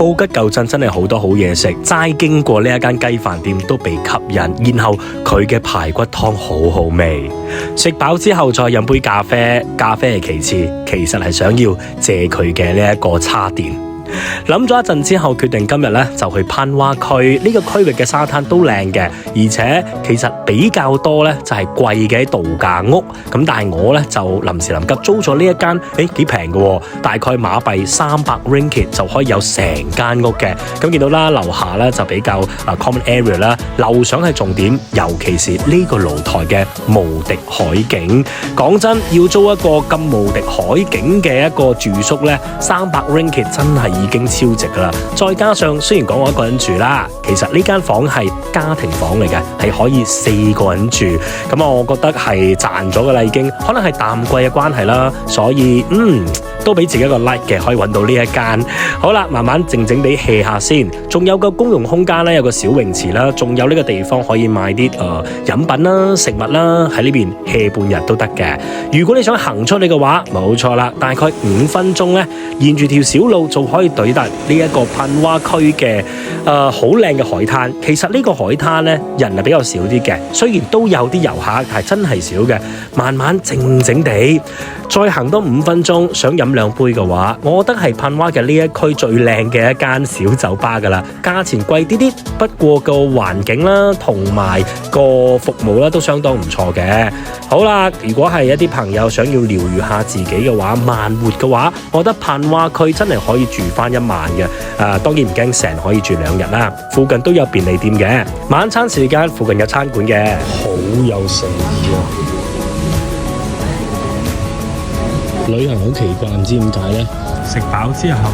布吉舊鎮真係好多好嘢食，齋經過呢一間雞飯店都被吸引，然後佢嘅排骨湯好好味。食飽之後再飲杯咖啡，咖啡係其次，其實係想要借佢嘅呢一個叉電。諗咗一陣之後，決定今日咧就去攀蛙區。呢個區域嘅沙灘都靚嘅，而且其實比較多咧就係貴嘅度假屋。咁但係我咧就臨時臨急租咗呢一間，幾平嘅，大概馬幣300 ringgit 就可以有成間屋嘅。咁見到啦，樓下咧就比較common area 啦，樓上係重點，尤其是呢個露台嘅無敵海景。講真，要租一個咁無敵海景嘅一個住宿咧，300 ringgit 真係已經超值噶啦，再加上雖然講我一個人住啦，其實呢間房係家庭房嚟嘅，係可以4個人住，咁我覺得係賺咗噶啦已經，可能係淡季嘅關係啦，所以都俾自己一個 like 嘅，可以揾到呢一間。好啦，慢慢靜靜地 hea 下先，仲有個公用空間咧，有個小泳池啦，仲有呢個地方可以買啲飲品啦、食物啦，喺呢邊 hea 半日都得嘅。如果你想行出嚟嘅話，冇錯啦，大概5分鐘咧，沿住條小路就可以抵達呢一個攀蛙區嘅好靚嘅海灘。其實呢個海灘咧人係比較少啲嘅，雖然都有啲遊客，但係真係少嘅。慢慢靜靜地再行多5分鐘，想飲2杯嘅話，我覺得係攀蛙嘅呢一區最靚嘅一間小酒吧噶啦，價錢貴啲啲，不過個環境啦同埋個服務啦都相當唔錯嘅。好啦，如果係一啲朋友想要療癒下自己嘅話，慢活嘅話，我覺得攀蛙區真係可以住翻1晚嘅。當然唔驚成可以住2日啦，附近都有便利店嘅，晚餐時間附近有餐館嘅，好有誠意啊！旅行好奇怪，唔知點解咧？食飽之後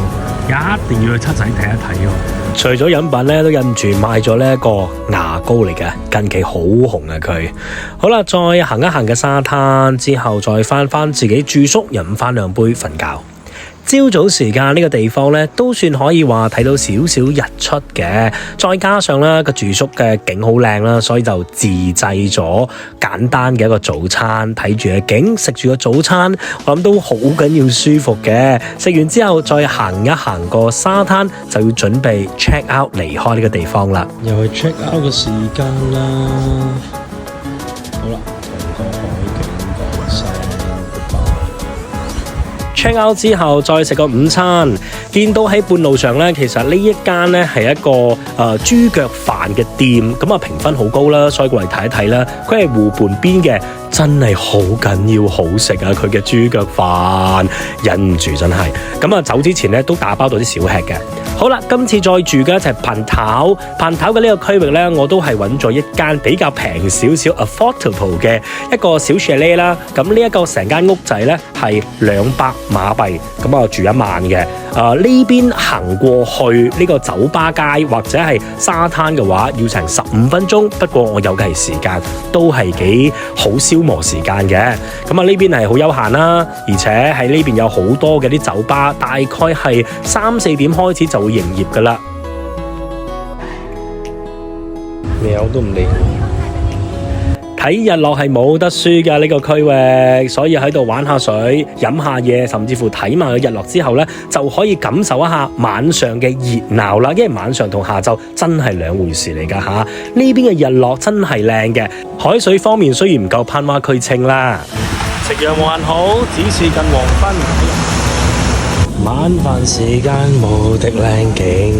一定要去七仔睇一睇喎。除咗飲品咧，都忍唔住買咗呢一個牙膏嚟嘅，近期好紅啊佢。好啦，再行一行嘅沙灘之後，再翻自己住宿，飲翻2杯瞓覺。朝早時間呢個地方咧，都算可以話睇到少少日出嘅，再加上咧個住宿嘅景好靚啦，所以就自製咗簡單嘅一個早餐，睇住嘅景，食住個早餐，我諗都好緊要舒服嘅。食完之後再行一行個沙灘，就要準備 check out 離開呢個地方啦。又係 check out 嘅時間啦。好啦，同個海景講聲 check out 之後再食個午餐，見到喺半路上咧，其實呢一間咧係一個豬腳飯嘅店，咁評分好高啦，所以過嚟睇一睇啦。佢係湖畔邊嘅，真係好緊要好食啊！佢嘅豬腳飯忍唔住真係。咁走之前咧都打包到啲小吃嘅。好啦，今次再住嘅就係蟠桃嘅呢個區域咧，我都係揾咗一間比較平少少 affordable 嘅一個小 chalet 啦。咁呢一個成間屋仔咧係200馬幣，咁住1晚嘅。呢邊行過去呢個酒吧街或者係沙灘嘅話，要成15分鐘。不過我有嘅係時間，都係幾好消磨時間嘅。咁呢邊係好悠閒啦，而且喺呢邊有好多嘅啲酒吧，大概係3、4點開始就會營業噶啦。喵都唔理。睇日落係冇得輸㗎呢個區域，所以喺度玩下水、飲下嘢，甚至乎睇埋個日落之後呢，就可以感受一下晚上嘅熱鬧啦。因為晚上同下晝真係兩回事嚟㗎嚇。呢邊嘅日落真係靚嘅，海水方面雖然唔夠攀蛙區清啦。夕陽還好，只是近黃昏。晚飯時間無敵靚景。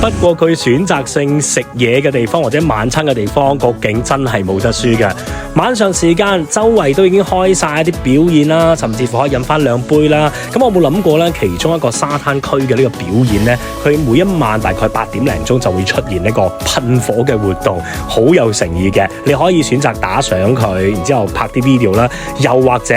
不過佢選擇性食嘢嘅地方或者晚餐嘅地方，個景真係冇得輸嘅。晚上時間周圍都已經開晒一啲表演啦，甚至乎可以飲翻2杯啦。咁我冇諗過咧，其中一個沙灘區嘅呢個表演咧，佢每一晚大概8點零鐘就會出現呢個噴火嘅活動，好有誠意嘅。你可以選擇打賞佢，然之後拍啲 video 啦，又或者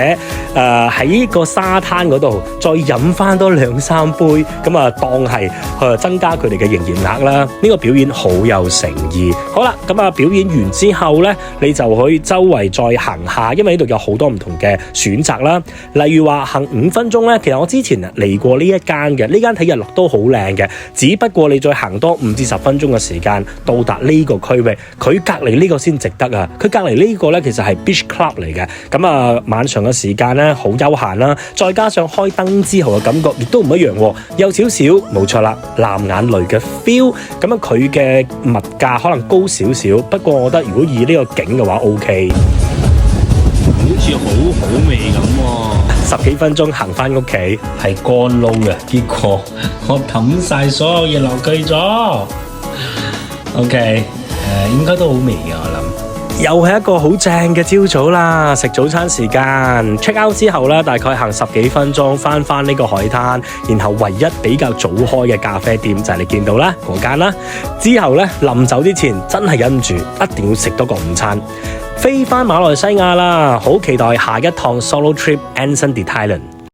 喺個沙灘嗰度再飲翻多2、3杯，咁當係增加佢哋嘅營業額啦。呢個表演好有誠意。好啦，咁啊表演完之後呢，你就可以周圍再行下，因為呢度有好多唔同嘅選擇啦。例如話行5分鐘呢，其實我之前嚟過呢一間嘅，呢間睇日落都好靚嘅。只不過你再行多5至10分鐘嘅時間到達呢個區域，佢隔離呢個先值得啊！佢隔離呢個呢，其實係 beach club 嚟嘅。咁啊晚上嘅時間呢，好休閒啦，再加上開燈之後嘅感覺亦都唔一樣喎，有少少冇錯啦，藍眼淚嘅 feel。咁啊佢嘅物價可能高少少，不過我覺得如果以呢個景嘅話 OK。好似好好味咁喎。 10幾分鐘行返屋企，係乾撈嘅，結果我抌晒所有嘢落去咗。OK，應該都好味嘅，我諗。又係一個好正嘅朝早啦，食早餐時間 check out 之後咧，大概行10幾分鐘返呢個海灘，然後唯一比較早開嘅咖啡店就係你見到啦嗰間啦。之後咧臨走之前真係忍唔住，一定要食多個午餐。飛返馬來西亞啦，好期待下一趟 solo trip Anson de Thailand。